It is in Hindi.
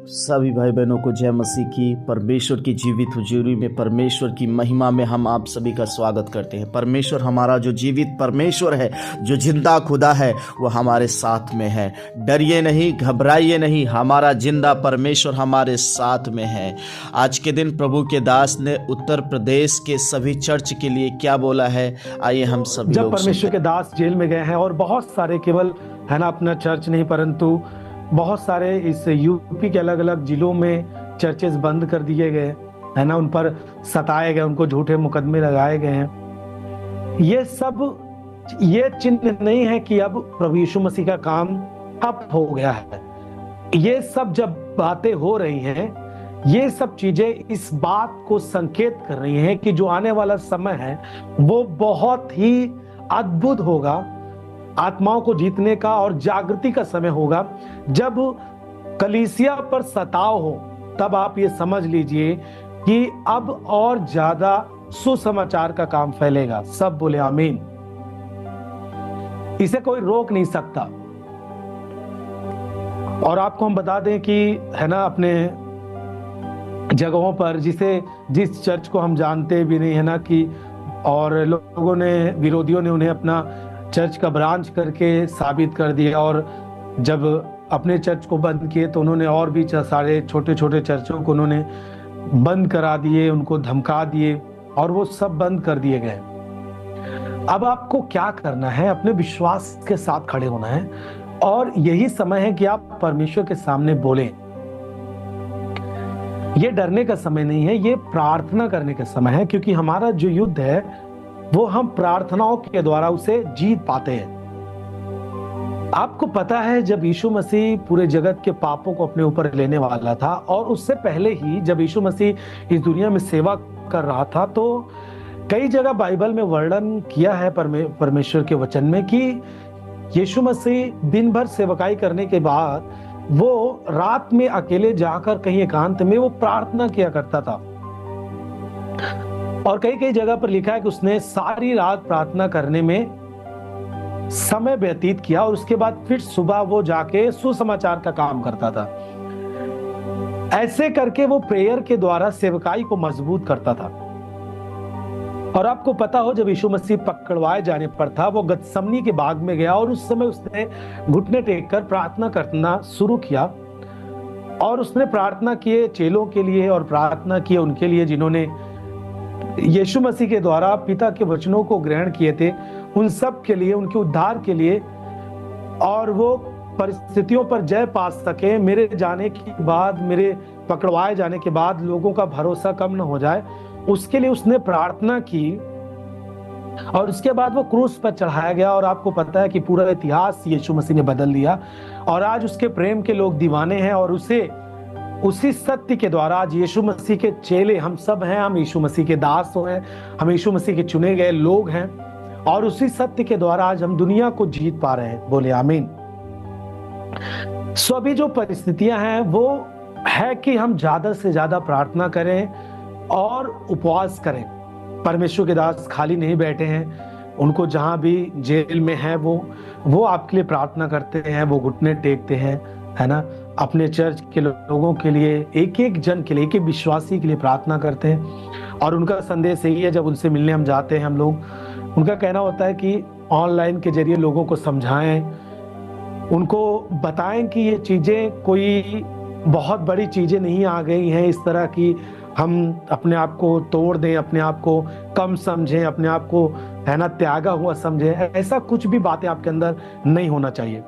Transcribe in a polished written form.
सभी भाई बहनों को जय मसीह की। परमेश्वर की जीवित हुजूरी में, परमेश्वर की महिमा में हम आप सभी का स्वागत करते हैं। परमेश्वर हमारा जो जीवित परमेश्वर है, जो जिंदा खुदा है, वो हमारे साथ में है। डरिए नहीं, घबराइए नहीं, हमारा जिंदा परमेश्वर हमारे साथ में है। आज के दिन प्रभु के दास ने उत्तर प्रदेश के सभी चर्च के लिए क्या बोला है, आइए हम सभी जब लोग परमेश्वर के दास जेल में गए हैं और बहुत सारे, केवल है ना अपना चर्च नहीं परंतु बहुत सारे इस यूपी के अलग अलग जिलों में चर्चेस बंद कर दिए गए है ना, उन पर सताए गए, उनको झूठे मुकदमे लगाए गए हैं। ये चिन्ह नहीं है कि अब प्रभु यीशु मसीह का काम ठप हो गया है। ये सब जब बातें हो रही हैं, ये सब चीजें इस बात को संकेत कर रही हैं कि जो आने वाला समय है वो बहुत ही अद्भुत होगा, आत्माओं को जीतने का और जागृति का समय होगा। जब कलीसिया पर सताव हो तब आप ये समझ लीजिए कि अब और ज्यादा सुसमाचार का काम फैलेगा। सब बोले आमीन। इसे कोई रोक नहीं सकता। और आपको हम बता दें कि है ना, अपने जगहों पर जिस चर्च को हम जानते भी नहीं है ना कि, और लोगों ने, विरोधियों ने उन्हें अपना चर्च का ब्रांच करके साबित कर दिया, और जब अपने चर्च को बंद किए तो उन्होंने और भी सारे छोटे छोटे चर्चों को उन्होंने बंद करा दिए, उनको धमका दिए और वो सब बंद कर दिए गए। अब आपको क्या करना है? अपने विश्वास के साथ खड़े होना है, और यही समय है कि आप परमेश्वर के सामने बोलें। ये डरने का समय नहीं है, ये प्रार्थना करने का समय है, क्योंकि हमारा जो युद्ध है वो हम प्रार्थनाओं के द्वारा उसे जीत पाते हैं। आपको पता है, जब यीशु मसीह पूरे जगत के पापों को अपने ऊपर लेने वाला था, और उससे पहले ही जब यीशु मसीह इस दुनिया में सेवा कर रहा था, तो कई जगह बाइबल में वर्णन किया है परमेश्वर के वचन में कि यीशु मसीह दिन भर सेवकाई करने के बाद वो रात में अकेले जाकर कहीं एकांत में वो प्रार्थना किया करता था। और कई कई जगह पर लिखा है कि उसने सारी रात प्रार्थना करने में समय व्यतीत किया, और उसके बाद फिर सुबह वो जाके सुसमाचार का काम करता था। ऐसे करके वो प्रेयर के द्वारा सेवकाई को मजबूत करता था। और आपको पता हो, जब यीशु मसीह पकड़वाए जाने पर था, वो गतसमनी के बाग में गया, और उस समय उसने घुटने टेक कर प्रार्थना करना शुरू किया। और उसने प्रार्थना किए चेलों के लिए, और प्रार्थना किए उनके लिए जिन्होंने यीशु मसीह के द्वारा पिता के वचनों को ग्रहण किए थे, उन सब के लिए, उनके उद्धार के लिए, और वो परिस्थितियों पर जय पा सके। मेरे जाने के बाद, मेरे पकड़वाए जाने के बाद लोगों का भरोसा कम न हो जाए, उसके लिए उसने प्रार्थना की। और उसके बाद वो क्रूस पर चढ़ाया गया, और आपको पता है कि पूरा इतिहास यीशु मसीह ने बदल दिया। और आज उसके प्रेम के लोग दीवाने हैं, और उसी सत्य के द्वारा आज यीशु मसीह के चेले हम सब हैं। हम यीशु मसीह के दास हैं, हम यीशु मसीह के चुने गए लोग हैं, और उसी सत्य के द्वारा आज हम दुनिया को जीत पा रहे हैं। बोले आमीन। सो अभी जो परिस्थितियां हैं वो है कि हम ज्यादा से ज्यादा प्रार्थना करें और उपवास करें। परमेश्वर के दास खाली नहीं बैठे हैं, उनको जहां भी जेल में है वो आपके लिए प्रार्थना करते हैं, वो घुटने टेकते हैं, है ना, अपने चर्च के लोगों के लिए, एक एक जन के लिए, एक एक विश्वासी के लिए प्रार्थना करते हैं। और उनका संदेश यही है, जब उनसे मिलने हम जाते हैं, हम लोग, उनका कहना होता है कि ऑनलाइन के जरिए लोगों को समझाएं, उनको बताएं कि ये चीजें कोई बहुत बड़ी चीजें नहीं आ गई हैं इस तरह की हम अपने आप को तोड़ दें, अपने आप को कम समझें, अपने आप को है ना त्यागा हुआ समझें। ऐसा कुछ भी बातें आपके अंदर नहीं होना चाहिए।